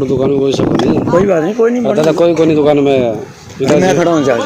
दुकान में कोई सब नहीं, कोई बात नहीं, कोई नहीं पता था कोई कोई नहीं दुकान में मैं खड़ा हूँ चार्ज।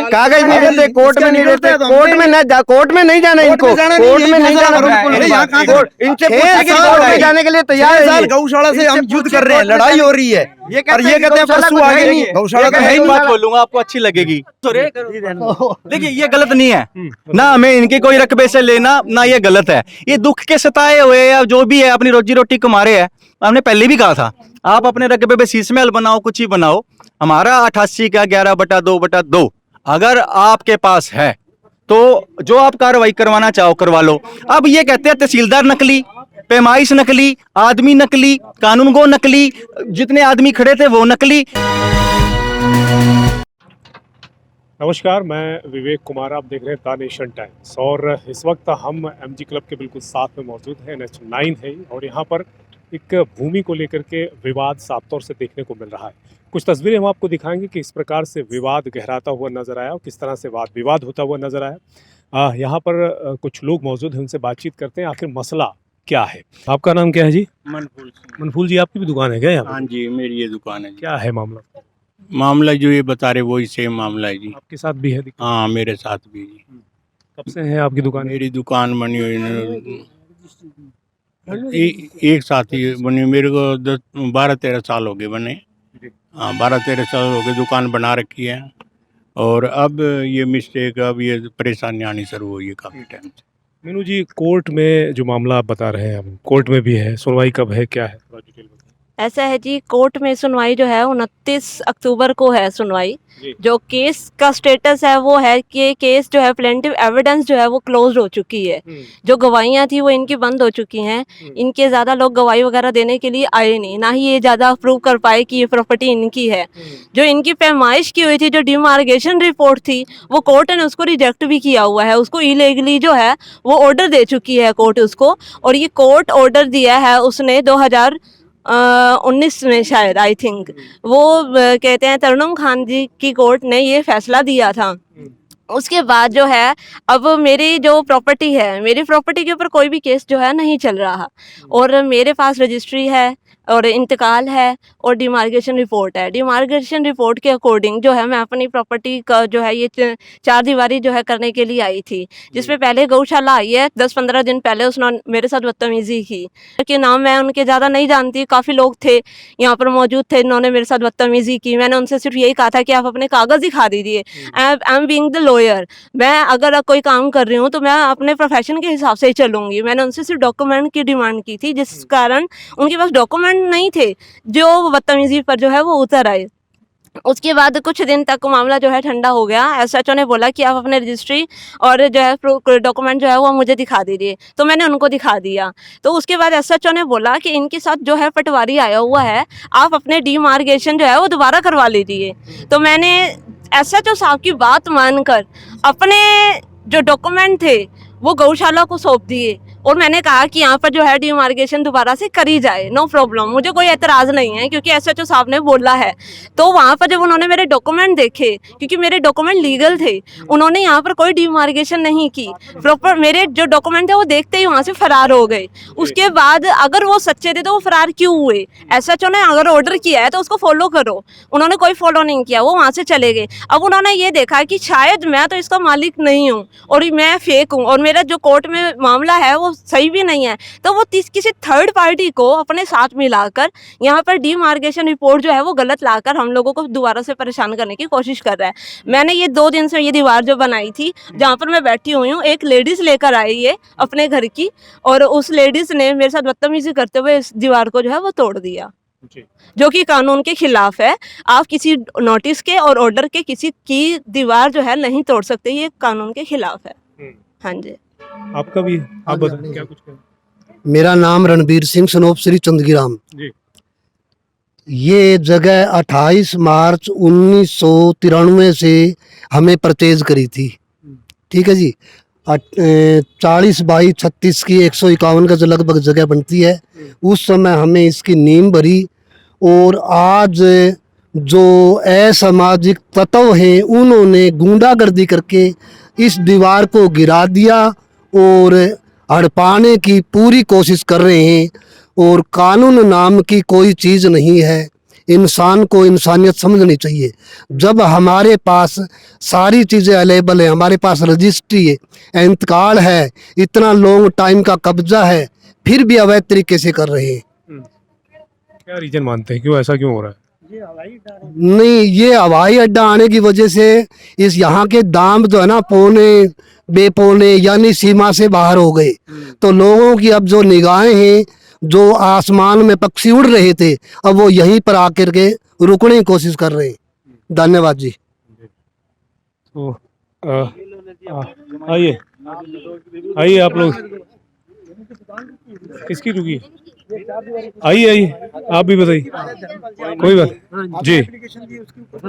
कागज नहीं देते, कोर्ट में नहीं देते, कोर्ट में नहीं जाना इनको, कोर्ट में नहीं जाना बिल्कुल। इनसे कोर्ट में जाने के लिए तैयार है। गौशाला से हम युद्ध कर रहे हैं, लड़ाई हो रही है और ये कहते हैं परसों आगे नहीं। गौशाला तो है ही नहीं। बात बोलूंगा आपको अच्छी लगेगी। देखिए ये गलत नहीं है ना, हमें इनके कोई रकबे से लेना ना, ये गलत है। ये दुख के सताए हुए या जो भी है अपनी रोजी रोटी कमा रहे हैं। हमने पहले भी कहा था आप अपने रकबे पे शीश महल बनाओ, कुछ ही बनाओ। हमारा 88 का 11/2/2 अगर आपके पास है तो जो आप कार्रवाई करवाना चाहो करवा लो। अब ये कहते हैं तहसीलदार नकली, पैमाइश नकली, आदमी नकली, कानूनगो नकली, जितने आदमी खड़े थे वो नकली। नमस्कार, मैं विवेक कुमार, आप देख रहे हैं द नेशन टाइम्स और इस वक्त हम एमजी क्लब के बिल्कुल साथ में मौजूद हैं। NH9 है और यहाँ पर एक भूमि को लेकर के विवाद साफ तौर से देखने को मिल रहा है। कुछ तस्वीरें हम आपको दिखाएंगे कि इस प्रकार से विवाद गहराता हुआ नजर आया और किस तरह से वाद विवाद होता हुआ नजर आया। यहाँ पर कुछ लोग मौजूद हैं, उनसे बातचीत करते हैं आखिर मसला क्या है। आपका नाम क्या है जी? मनफूल। मनफूल जी, आपकी भी दुकान है क्या यहाँ? हाँ जी, मेरी ये दुकान है जी। क्या है मामला? मामला जो ये बता रहे वही सेम मामला है जी। आपके साथ भी है? हाँ, मेरे साथ भी जी। कब से है आपकी दुकान? मेरी दुकान बनी हुई एक साथ ही बनी, मेरे को 12-13 साल हो गए बने। हाँ, 12-13 साल हो गए दुकान बना रखी है और अब ये मिस्टेक, अब ये परेशानी आनी शुरू हुई है काफ़ी टाइम से। मीनू जी, कोर्ट में जो मामला आप बता रहे हैं, हम कोर्ट में भी है, सुनवाई कब है, क्या है? ऐसा है जी, कोर्ट में सुनवाई जो है 29 अक्टूबर को है सुनवाई। जो केस का स्टेटस है वो है कि केस जो है प्लेंटिव एविडेंस जो है वो क्लोज हो चुकी है। जो गवाहियां थी वो इनकी बंद हो चुकी हैं। इनके ज़्यादा लोग गवाही वगैरह देने के लिए आए नहीं, ना ही ये ज़्यादा प्रूव कर पाए कि ये प्रॉपर्टी इनकी है। जो इनकी पैमाइश की हुई थी, जो डिमार्केशन रिपोर्ट थी, वो कोर्ट ने उसको रिजेक्ट भी किया हुआ है। उसको इलीगली जो है वो ऑर्डर दे चुकी है कोर्ट उसको, और ये कोर्ट ऑर्डर दिया है उसने 2019 में शायद, आई थिंक वो कहते हैं तरनुम खान जी की कोर्ट ने ये फैसला दिया था। उसके बाद जो है अब मेरी जो प्रॉपर्टी है, मेरी प्रॉपर्टी के ऊपर कोई भी केस जो है नहीं चल रहा और मेरे पास रजिस्ट्री है और इंतकाल है और डिमार्केशन रिपोर्ट है। डिमार्केशन रिपोर्ट के अकॉर्डिंग जो है मैं अपनी प्रॉपर्टी का जो है ये 4 दीवारी जो है करने के लिए आई थी, जिसमें पहले गौशाला आई है। 10-15 दिन पहले उसने मेरे साथ बदतमीजी की, कि नाम मैं उनके ज़्यादा नहीं जानती, काफ़ी लोग थे यहाँ पर मौजूद थे, इन्होंने मेरे साथ बदतमीजी की। मैंने उनसे सिर्फ यही कहा था कि आप अपने कागज़ दिखा दीजिए। I am being the lawyer, मैं अगर कोई काम कर रही हूँ तो मैं अपने प्रोफेशन के हिसाब से ही चलूँगी। मैंने उनसे सिर्फ डॉक्यूमेंट की डिमांड की थी, जिस कारण उनके पास डॉक्यूमेंट नहीं थे जो बदतमीजी पर जो है वो उतर आए। उसके बाद कुछ दिन तक मामला जो है ठंडा हो गया। एसएचओ ने बोला कि आप अपने रजिस्ट्री और जो है डॉक्यूमेंट जो है वो मुझे दिखा दीजिए, तो मैंने उनको दिखा दिया। तो उसके बाद एसएचओ ने बोला कि इनके साथ जो है पटवारी आया हुआ है, आप अपने डिमार्केशन जो है वो दोबारा करवा लीजिए। तो मैंने एसएचओ साहब की बात मानकर अपने जो डॉक्यूमेंट थे वो गौशाला को सौंप दिए और मैंने कहा कि यहाँ पर जो है डिमार्केशन दोबारा से करी जाए, नो प्रॉब्लम, मुझे कोई एतराज़ नहीं है क्योंकि एसएचओ साहब ने बोला है। तो वहाँ पर जब उन्होंने मेरे डॉक्यूमेंट देखे, क्योंकि मेरे डॉक्यूमेंट लीगल थे, उन्होंने यहाँ पर कोई डिमार्केशन नहीं की, प्रॉपर मेरे जो डॉक्यूमेंट थे वो देखते ही वहाँ से फरार हो गए। उसके बाद अगर वो सच्चे थे तो वो फरार क्यों हुए? एसएचओ ने अगर ऑर्डर किया है तो उसको फॉलो करो, उन्होंने कोई फॉलो नहीं किया, वो वहाँ से चले गए। अब उन्होंने ये देखा कि शायद मैं तो इसका मालिक नहीं हूँ और मैं फेक हूँ और मेरा जो कोर्ट में मामला है वो सही भी नहीं है, तो वो किसी थर्ड पार्टी को अपने साथ मिलाकर यहाँ पर डिमार्केशन रिपोर्ट जो है वो गलत लाकर हम लोगों को दोबारा से परेशान करने की कोशिश कर रहा है। मैंने ये 2 दिन से ये दीवार जो बनाई थी जहाँ पर मैं बैठी हुई हूँ, एक लेडीज़ लेकर आई है अपने घर की और उस लेडीज़ ने मेरे साथ बदतमीजी करते हुए इस दीवार को जो है वो तोड़ दिया। जी। जो कि कानून के खिलाफ है। आप किसी नोटिस के और ऑर्डर के किसी की दीवार जो है नहीं तोड़ सकते, ये कानून के खिलाफ है। हाँ जी। आपका भी आप बताएं क्या कुछ कहें? मेरा नाम रणबीर सिंह सनोप श्री चंदगीराम। जी। ये जगह 28 मार्च 1993 से हमें परचेज करी थी। ठीक है जी। 40 बाई 36 की 151 का जो लगभग जगह बनती है, उस समय हमें इसकी नींव भरी। और आज जो असामाजिक तत्व हैं उन्होंने गुंडागर्दी करके इस दीवार को गिरा दिया और हड़पाने की पूरी कोशिश कर रहे हैं। और कानून नाम की कोई चीज़ नहीं है, इंसान को इंसानियत समझनी चाहिए। जब हमारे पास सारी चीज़ें अवेलेबल है, हमारे पास रजिस्ट्री है, इंतकाल है, इतना लॉन्ग टाइम का कब्जा है, फिर भी अवैध तरीके से कर रहे हैं। क्या रीजन मानते हैं, क्यों ऐसा क्यों हो रहा है? नहीं, ये हवाई अड्डा आने की वजह से इस यहाँ के दाम जो है ना पौने बेपौने यानी सीमा से बाहर हो गए। तो लोगों की अब जो निगाहें हैं, जो आसमान में पक्षी उड़ रहे थे, अब वो यहीं पर आकर के रुकने की कोशिश कर रहे हैं। धन्यवाद जी। तो आइए आइए आप लोग, किसकी रुकी? आइए आइए आप भी बताइए, कोई बात जी।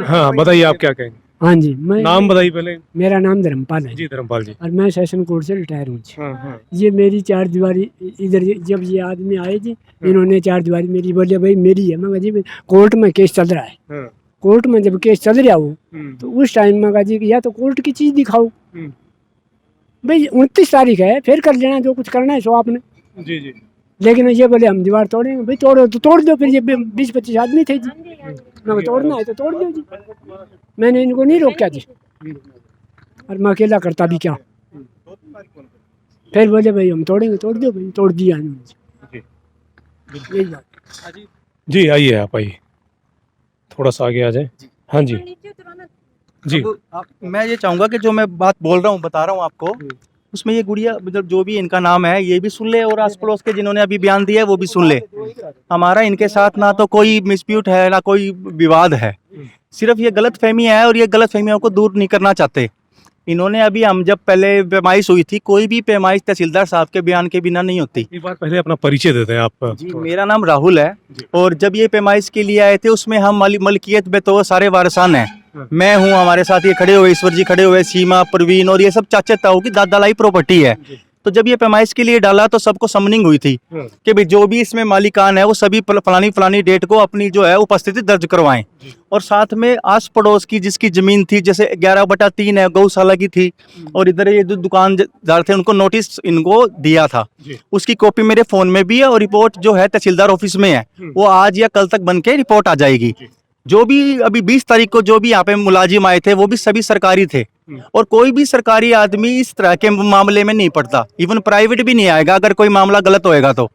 हाँ बताइए आप क्या कहेंगे? हाँ जी, मैं नाम बताइए पहले। मेरा नाम धर्मपाल है जी धर्मपाल जी। और मैं सेशन कोर्ट से रिटायर हूँ जी। हाँ हाँ ये मेरी चार दीवारी इधर जब ये आदमी आए जी, इन्होंने चार दीवारी मेरी बोले भाई मेरी है। मैं कहा जी कोर्ट में केस चल रहा है। हाँ। कोर्ट में जब केस चल रहा हो तो उस टाइम में कहा जी कि या तो कोर्ट की चीज़ दिखाओ भाई, 29 तारीख है, फिर कर लेना जो कुछ करना है सो आपने। जी जी। लेकिन ये बोले हम दीवार तोड़ेंगे। भाई तोड़ो तो तोड़ दो, फिर ये 20-25 आदमी थे जी। मैं तोड़ना है तो तोड़ दो जी, मैंने इनको नहीं रोका जी, और मैं अकेला करता भी क्या। फिर बोले भाई हम तोड़ेंगे, तोड़ दो भाई, तोड़ दिया यही बात। जी आइए आप आइए, थोड़ा सा आगे आ जाए। हाँ जी जी। मैं ये चाहूँगा कि जो मैं बात बोल रहा हूँ, बता रहा हूँ आपको, उसमें ये गुड़िया मतलब जो भी इनका नाम है ये भी सुन ले, और आस पड़ोस के जिन्होंने अभी बयान दिया है वो भी सुन ले। हमारा इनके साथ ना तो कोई मिसप्यूट है ना कोई विवाद है, सिर्फ ये गलत फहमी है और ये गलत फहमियों को दूर नहीं करना चाहते। इन्होंने अभी हम जब पहले पैमाइश हुई थी, कोई भी पैमाइश तहसीलदार साहब के बयान के बिना नहीं होती। एक बार पहले अपना परिचय देते हैं आप। जी, मेरा नाम राहुल है और जब ये पैमाइश के लिए आए थे उसमें हम मलकियत में तो सारे वारसान हैं। मैं हूँ, हमारे साथ ये खड़े हुए ईश्वर जी खड़े हुए, सीमा, प्रवीण और ये सब चाचा ताऊ की दादालाई प्रॉपर्टी है। तो जब ये पैमाइश के लिए डाला तो सबको समनिंग हुई थी कि भाई जो भी इसमें मालिकान है वो सभी फलानी डेट को अपनी जो है उपस्थिति दर्ज करवाएं। और साथ में आस पड़ोस की जिसकी जमीन थी, जैसे 11/3 है गौशाला की थी, और इधर ये जो दुकानदार थे उनको नोटिस इनको दिया था, उसकी कॉपी मेरे फोन में भी है और रिपोर्ट जो है तहसीलदार ऑफिस में है, वो आज या कल तक बन के रिपोर्ट आ जाएगी। जो भी अभी 20 तारीख को जो भी यहाँ पे मुलाजिम आए थे वो भी सभी सरकारी थे, और कोई भी सरकारी आदमी इस तरह के मामले में नहीं पड़ता, इवन प्राइवेट भी नहीं आएगा अगर कोई मामला गलत होएगा तो।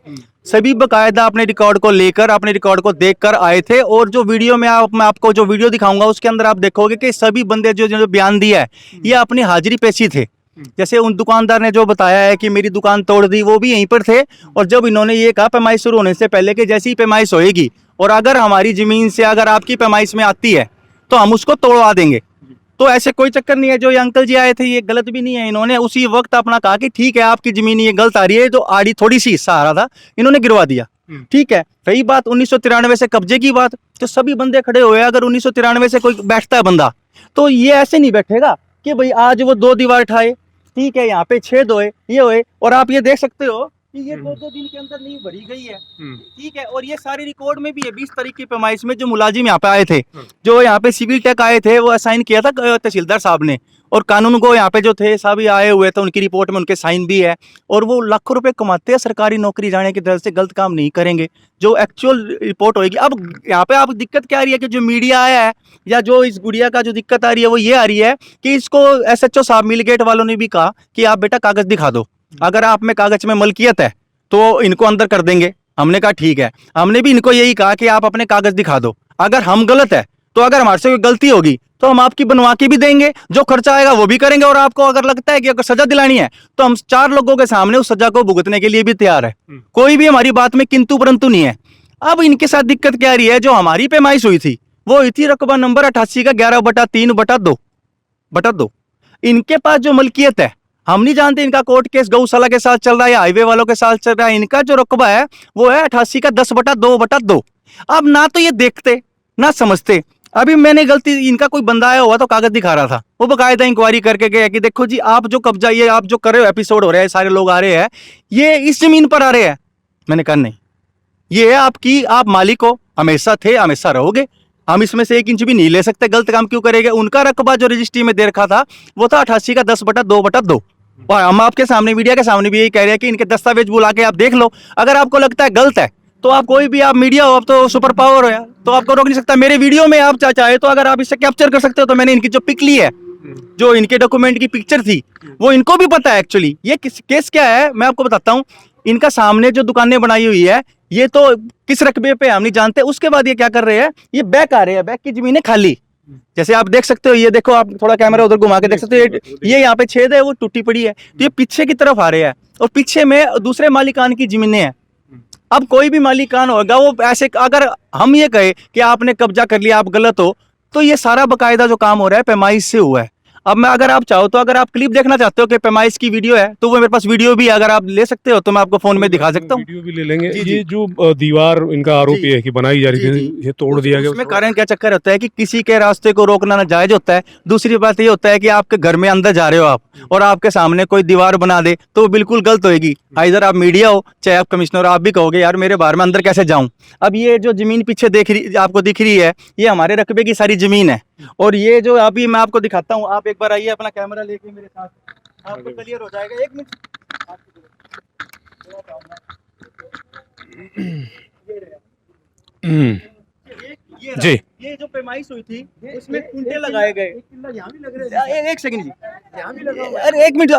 सभी बकायदा अपने रिकॉर्ड को लेकर, अपने रिकॉर्ड को देखकर आए थे। और जो वीडियो में मैं आपको जो वीडियो दिखाऊंगा उसके अंदर आप देखोगे कि सभी बंदे जो बयान दिया है ये अपनी हाजिरी पेशी थे। जैसे उन दुकानदार ने जो बताया है कि मेरी दुकान तोड़ दी, वो भी यहीं पर थे। और जब इन्होंने ये कहा पैमाइश शुरू होने से पहले कि जैसी पैमाइश होएगी और अगर हमारी जमीन से अगर आपकी पैमाइश में आती है तो हम उसको तोड़वा देंगे। तो ऐसे कोई चक्कर नहीं है। जो ये अंकल जी आए थे ये गलत भी नहीं है, इन्होंने उसी वक्त अपना कहा कि ठीक है आपकी जमीन ये गलत आ रही है, जो आड़ी थोड़ी सी हिस्सा आ रहा था इन्होंने गिरवा दिया। ठीक है, रही बात 1993 से कब्जे की बात, तो सभी बंदे खड़े हुए। अगर 1993 से कोई बैठता है बंदा तो ये ऐसे नहीं बैठेगा कि भाई आज वो 2 दीवार उठाए, ठीक है यहाँ पे छेद होए, ये होए। और आप ये देख सकते हो कि ये 2 दिन के अंदर नींव भरी गई है, ठीक है। और ये सारी रिकॉर्ड में भी है 20 तारीख की पैमाइश में जो मुलाजिम यहाँ पे आए थे, जो यहाँ पे सिविल टैक आए थे, वो असाइन किया था तहसीलदार साहब ने, और कानून को यहाँ पे जो थे सभी आए हुए थे, उनकी रिपोर्ट में उनके साइन भी है। और वो लाखों रुपए कमाते हैं सरकारी नौकरी जाने की दर से, गलत काम नहीं करेंगे, जो एक्चुअल रिपोर्ट होगी। अब यहाँ पे आप दिक्कत क्या आ रही है कि जो मीडिया आया है या जो इस गुड़िया का जो दिक्कत आ रही है वो ये आ रही है कि इसको SHO साहब मिलगेट वालों ने भी कहा कि आप बेटा कागज दिखा दो, अगर आप में कागज में मलकियत है तो इनको अंदर कर देंगे। हमने कहा ठीक है। हमने भी इनको यही कहा कि आप अपने कागज दिखा दो, अगर हम गलत है तो अगर हमारे से कोई गलती होगी तो हम आपकी बनवा के भी देंगे, जो खर्चा आएगा वो भी करेंगे। और आपको अगर लगता है कि अगर सजा दिलानी है तो हम 4 लोगों के सामने उस सजा को भुगतने के लिए भी तैयार है। कोई भी हमारी बात में किंतु परंतु नहीं है। अब इनके साथ दिक्कत क्या आ रही है, जो हमारी पैमाइश हुई थी वो हुई थी रकबा नंबर 88 का 11/3/2। इनके पास जो मलकियत है, हम नहीं जानते इनका कोर्ट केस गौशाला के साथ चल रहा है या हाईवे वालों के साथ चल रहा है। इनका जो रकबा है वो है 88 का 10/2/2। अब ना तो ये देखते ना समझते। अभी मैंने गलती, इनका कोई बंदा आया हुआ तो कागज दिखा रहा था, वो बकायदा इंक्वायरी करके गया कि देखो जी आप जो कब्जा, ये आप जो कर रहे हो, एपिसोड हो रहे हैं, सारे लोग आ रहे हैं, ये इस जमीन पर आ रहे हैं। मैंने कहा नहीं, ये है आपकी, आप मालिक हो, हमेशा थे, हमेशा रहोगे, हम इसमें से 1 इंच भी नहीं ले सकते। गलत काम क्यों करेंगे? उनका रकबा जो रजिस्ट्री में दे रखा था वो था 88 का 10/2/2। और हम आपके सामने, मीडिया के सामने भी यही कह रहे हैं कि इनके दस्तावेज बुला के आप देख लो। अगर आपको लगता है गलत है तो आप कोई भी, आप मीडिया हो, आप तो सुपर पावर हो यार, तो आपको रोक नहीं सकता। मेरे वीडियो में आप चाहे तो अगर आप इसे कैप्चर कर सकते हो, तो मैंने इनकी जो पिक ली है, जो इनके डॉक्यूमेंट की पिक्चर थी, वो इनको भी पता है एक्चुअली ये केस क्या है। मैं आपको बताता हूँ, इनका सामने जो दुकानें बनाई हुई है, ये तो किस रकबे पे हम नहीं जानते। उसके बाद ये क्या कर रहे हैं, ये बैक आ रहे हैं, बैक की जमीनें खाली, जैसे आप देख सकते हो। ये देखो, आप थोड़ा कैमरा उधर घुमा के देख सकते हो, ये यहाँ पे छेद है, वो टूटी पड़ी है, तो ये पीछे की तरफ आ रहे हैं और पीछे में दूसरे मालिकान की जमीनें हैं। अब कोई भी मालिकान होगा वो ऐसे, अगर हम ये कहे कि आपने कब्जा कर लिया, आप गलत हो, तो ये सारा बकायदा जो काम हो रहा है पैमाइश से हुआ है। अब मैं, अगर आप चाहो तो, अगर आप क्लिप देखना चाहते हो कि पैमाइश की वीडियो है, तो वो मेरे पास वीडियो भी, अगर आप ले सकते हो तो मैं आपको फोन में दिखा सकता हूँ। वीडियो भी ले लेंगे। जी, जी। ये जो दीवार इनका आरोप ये है कि बनाई जा रही थी, ये तोड़ दिया गया। उसमें कारण क्या चक्कर होता है कि किसी के रास्ते को रोकना नाजायज होता है। दूसरी बात ये होता है कि आपके घर में अंदर जा रहे हो आप, और आपके सामने कोई दीवार बना दे तो वो बिल्कुल गलत होगी। इधर आप मीडिया हो, चाहे आप कमिश्नर, आप भी कहोगे यार मेरे बाहर में अंदर कैसे जाऊं। अब ये जो जमीन पीछे आपको दिख रही है, ये हमारे रकबे की सारी जमीन है। और ये जो अभी मैं आपको दिखाता हूँ, आप एक बार आइए अपना कैमरा लेके मेरे साथ, आपको क्लियर हो जाएगा। 1 मिनट जी। ये जो पैमाइश हुई थी उसमें कुंटे लगाए गए। एक सेकंड जी, अरे 1 मिनट,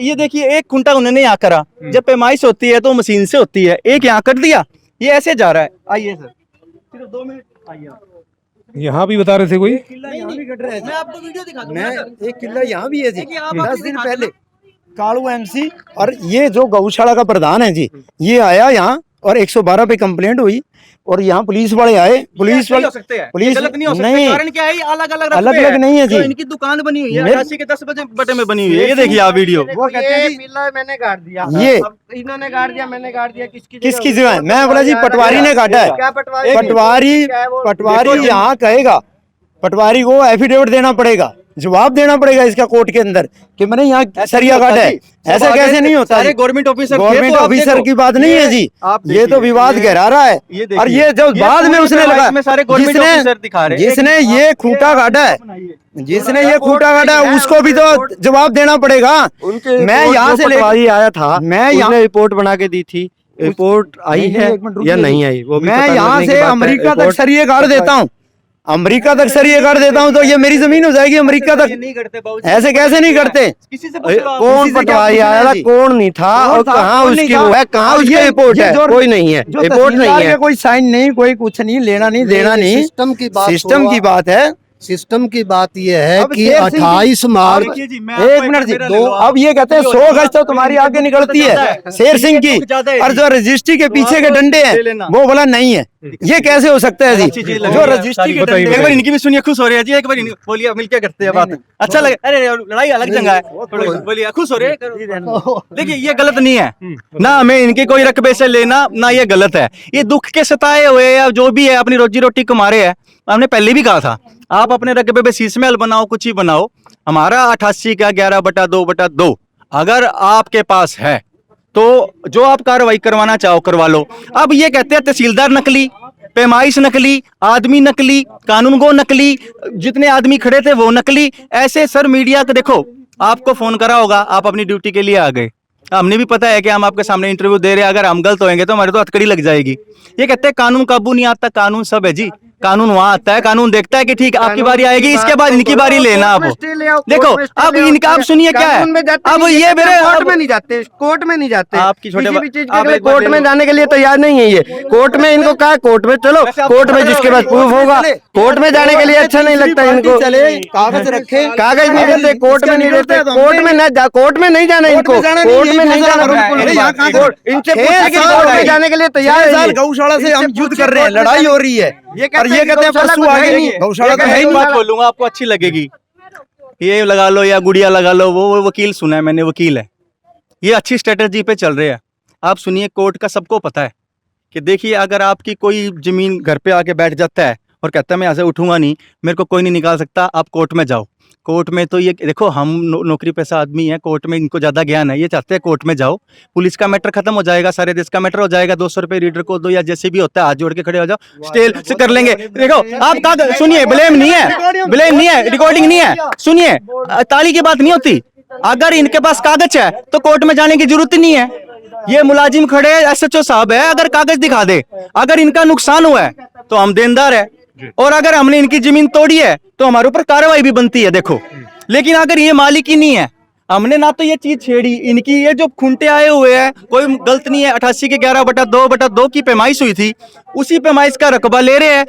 ये देखिए एक कुंटा उन्होंने यहाँ करा। जब पैमाइश होती है तो मशीन से होती है, एक यहाँ कर दिया, ये ऐसे जा रहा है। आइए सर, सिर्फ 2 मिनट आइए। यहाँ भी बता रहे थे कोई, मैं आपको वीडियो दिखा दूंगा सर। एक किला यहाँ भी है जी, देखिए, आप 10 दिन दिखा पहले दो कालू MC और ये जो गौशाला का प्रधान है जी, ये आया यहाँ और 112 पे कंप्लेंट हुई और यहाँ पुलिस वाले आए। पुलिस वाले हो सकते हैं, पुलिस गलत नहीं हो सकते। नहीं, कारण क्या है, ये अलग अलग अलग नहीं है जी। इनकी दुकान बनी हुई है, मेरे- 88 के 10 में बनी हुई है। ये देखिए आप वीडियो, वो कहते हैं जी, मैंने काट दिया, ये इन्होंने काट दिया, मैंने काट दिया, किसकी जगह है? मैं बोला जी पटवारी ने काटा है। क्या पटवारी? पटवारी यहाँ कहेगा, पटवारी को एफिडेविट देना पड़ेगा, जवाब देना पड़ेगा इसका कोर्ट के अंदर कि मैंने यहाँ सरिया काटा है। ऐसा कैसे नहीं होता? सारे गवर्नमेंट ऑफिसर, गवर्नमेंट ऑफिसर की बात नहीं है जी, ये तो विवाद गहरा रहा है। और ये जो बाद में उसने लगा, जिसने ये खूंटा काटा है, जिसने ये खूंटा काटा है उसको भी तो जवाब देना पड़ेगा। मैं यहाँ से पटवारी आया था, मैं यहाँ रिपोर्ट बना के दी थी, रिपोर्ट आई है या नहीं आई, वो भी मैं पता यहाँ लगने की से बात है। अमेरिका तक रिपोर्ट- सरिये काट देता हूँ, अमेरिका तक सरिये काट देता हूँ, तो ये मेरी जमीन हो जाएगी अमेरिका तक। नहीं करते बाबूजी, ऐसे कैसे नहीं करते? किसी से पूछ लो आप। कौन किसी से क्या पटवारी पूछना आया है था, जी? कौन नहीं था और कौन था, कहाँ कौन नहीं उसकी था? वो है, कहाँ और उसकी ये- रिपोर्ट ये है? जो- कोई नहीं है, जो रिपोर्ट नहीं तहसीलदार है। का कोई साइन नहीं, कोई कुछ नहीं, लेना नहीं देना नहीं। सिस्टम की बात सिस्टम की बात है। सिस्टम की बात यह है अब कि शेर सिंह जी- 28 मार्च देखिए जी, मैं आपको एक मिनट जी, मेरा ले दो, लो आप। अब ये कहते हैं 100 गज तो तुम्हारी आगे निकलती है शेर सिंह की, और जो रजिस्ट्री के पीछे के डंडे हैं वो बोला नहीं है। ये कैसे हो सकता है जी? जो रजिस्ट्री के डंडे, एक बार इनकी भी सुनिए, खुश हो रहे हैं जी, एक बार बोलिए, मिलके करते हैं बात, अच्छा लगे। अरे लड़ाई अलग जगह है, बोलिए, खुश हो रहे हैं। देखिए ये गलत नहीं है ना, हमें इनके कोई रकबे से लेना ना, ये गलत है। ये दुख के सताए हुए या जो भी है, अपनी रोजी रोटी कमा रहे हैं। हमने पहले भी कहा था, आप अपने रकबे पे शीश महल बनाओ, कुछ ही बनाओ, हमारा 88 का 11/2/2 अगर आपके पास है तो जो आप कार्रवाई करवाना चाहो करवा लो। अब ये कहते हैं तहसीलदार नकली, पैमाइश नकली, आदमी नकली, कानूनगो नकली, जितने आदमी खड़े थे वो नकली। ऐसे सर मीडिया को देखो, आपको फोन करा होगा, आप अपनी ड्यूटी के लिए आ गए, हमने भी पता है कि हम आपके सामने इंटरव्यू दे रहे हैं, अगर हम गलत होंगे तो हमारे तो हथकड़ी लग जाएगी। ये कहते हैं कानून काबू नहीं आता, कानून सब है जी, कानून वहाँ आता है, कानून देखता है कि ठीक आपकी बारी आएगी, इसके बाद इनकी बारी लेना आप। देखो अब इनका, आप सुनिए क्या है, अब ये मेरे कोर्ट में नहीं जाते, कोर्ट में नहीं जाते, आपकी छोटे किसी भी चीज के लिए कोर्ट में जाने के लिए तैयार नहीं है ये। कोर्ट में इनको कहा कोर्ट में चलो, कोर्ट में जिसके पास प्रूफ होगा, कोर्ट में जाने के लिए अच्छा नहीं लगता इनको। कागज रखे, कागज नहीं देते, कोर्ट में नहीं देते, कोर्ट में नहीं जाना इनको, कोर्ट में नहीं जाना बिल्कुल। इनसे पूछे कि कोर्ट में जाने के लिए तैयार है। गौशाला से हम युद्ध कर रहे हैं, लड़ाई हो रही है, और ये कहते हैं परसों आगे नहीं, गौशाला तो है ही एक नहीं। बात बोलूंगा आपको अच्छी लगेगी, ये लगा लो या गुड़िया लगा लो, वो वकील सुना है मैंने, वकील है, ये अच्छी स्ट्रेटेजी पे चल रहे हैं। आप सुनिए, कोर्ट का सबको पता है कि देखिए अगर आपकी कोई जमीन घर पे आके बैठ जाता है और कहता है मैं यहाँ से उठूंगा नहीं, मेरे को कोई नहीं निकाल सकता, आप कोर्ट में जाओ। कोर्ट में तो ये देखो, हम नौकरी पेशा आदमी है, कोर्ट में इनको ज्यादा ज्ञान है, ये चाहते हैं कोर्ट में जाओ, पुलिस का मैटर खत्म हो जाएगा, सारे देश का मैटर हो जाएगा, 200 रुपए रीडर को दो या जैसे भी होता है, हाथ जोड़ के खड़े हो जाओ, स्टेल से कर लेंगे। देखो आप कागज सुनिए, ब्लेम नहीं है, रिकॉर्डिंग नहीं है, सुनिए, ताली की बात नहीं होती। अगर इनके पास कागज है तो कोर्ट में जाने की जरूरत ही नहीं है। ये मुलाजिम खड़े SHO साहब है, अगर कागज दिखा दे, अगर इनका नुकसान हुआ है तो हम देनदार है, और अगर हमने इनकी जमीन तोड़ी है तो हमारे ऊपर कार्रवाई भी बनती है। देखो, लेकिन अगर ये मालिक ही नहीं है, हमने ना तो ये चीज छेड़ी, इनकी ये जो खुंटे आए हुए हैं कोई गलत नहीं है। 88 के 11/2/2 की पैमाइश हुई थी, उसी पैमाइश का रकबा ले रहे हैं।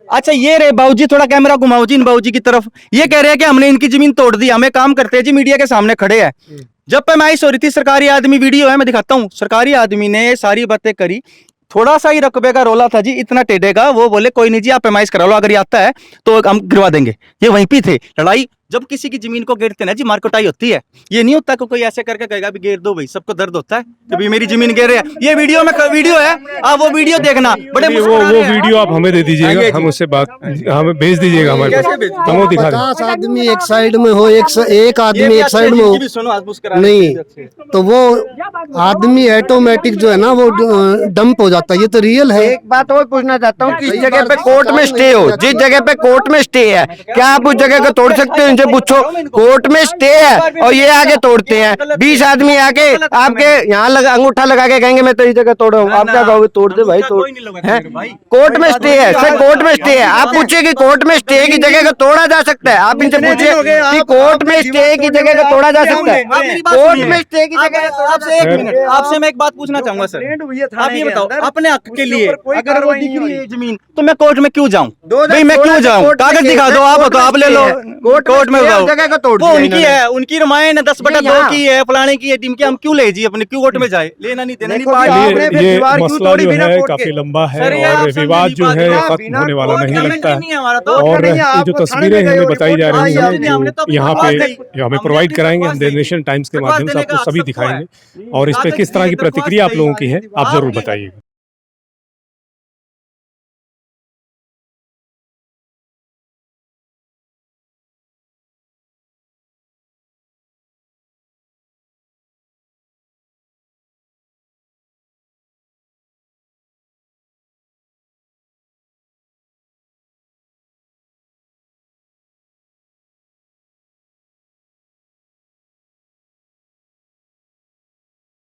अच्छा ये रे बाबूजी, थोड़ा कैमरा घुमाओ जी इन बाबूजी की तरफ। ये कह रहे हैं कि हमने इनकी जमीन तोड़ दी, हमें काम करते हैं जी, मीडिया के सामने खड़े हैं। जब पैमाइश हो रही थी, सरकारी आदमी, वीडियो है मैं दिखाता हूँ, सरकारी आदमी ने सारी बातें करी, थोड़ा सा ही रकबे का रोला था जी, इतना टेढ़े का, वो बोले कोई नहीं जी आप पैमाइश करा लो, अगर ये आता है तो हम गिरवा देंगे। ये वहीं पे थे। लड़ाई जब किसी की जमीन को घेरते ना जी, मारकुटाई होती है। ये नहीं होता कि कोई ऐसे करके कहेगा भी घेर दो भाई, सबको दर्द होता है कि भाई मेरी जमीन घेर रहे हैं। ये वीडियो में वीडियो है, आप वो वीडियो देखना, बड़े वो वीडियो आप हमें दे दीजिएगा, हम उससे बात, हमें भेज दीजिएगा हमारे पास, हम वो दिखा देंगे। 50 आदमी एक साइड में हो, एक आदमी एक साइड में हो, नहीं तो वो आदमी ऑटोमेटिक जो है ना वो डंप हो जाता है। ये तो रियल है। एक बात और पूछना चाहता हूँ, किस जगह पे कोर्ट में स्टे हो, जिस जगह पे कोर्ट में स्टे है, क्या आप उस जगह को तोड़ सकते हो? इनसे पूछो, कोर्ट में स्टे है और ये आगे तोड़ते हैं। 20 आदमी आके आपके यहाँ अंगूठा लगा के कहेंगे मैं तो इस जगह तोड़ा हूँ, आप क्या कहोगे? तोड़ दे भाई, तोड़। कोर्ट में स्टे है सर, कोर्ट में स्टे है। आप पूछिए कि कोर्ट में स्टे की जगह को तोड़ा जा सकता है, आप इनसे पूछिए कि कोर्ट में स्टे की जगह को तोड़ा जा सकता है, कोर्ट में स्टे की जगह। आपसे एक मिनट, आपसे मैं एक बात पूछना चाहूंगा सर, आप ये बताओ, अपने हक के लिए अगर वो दिख रही है जमीन तो मैं कोर्ट में क्यों जाऊं भाई? मैं क्यों जाऊं? कागज दिखा दो, आप बताओ, आप ले लो, कोर्ट में बताओ। वो उनकी है, उनकी रामायण है, 10/2 की है, फलाने की है, टीम की, हम क्यों ले जी अपने, क्यों कोर्ट में जाए? लेना नहीं देना नहीं। ये मसला जो है काफी लंबा है और विवाद जो है खत्म होने वाला नहीं लगता है। और ये जो तस्वीरें हमें बताई जा रही हैं जो यहाँ पे जो हमें प्रोवाइड कराएंगे, हम द नेशन टाइम्स के माध्यम से आपको सभी दिखाएंगे, और इस पे किस तरह की प्रतिक्रिया आप लोगों की है आप जरूर बताइएगा।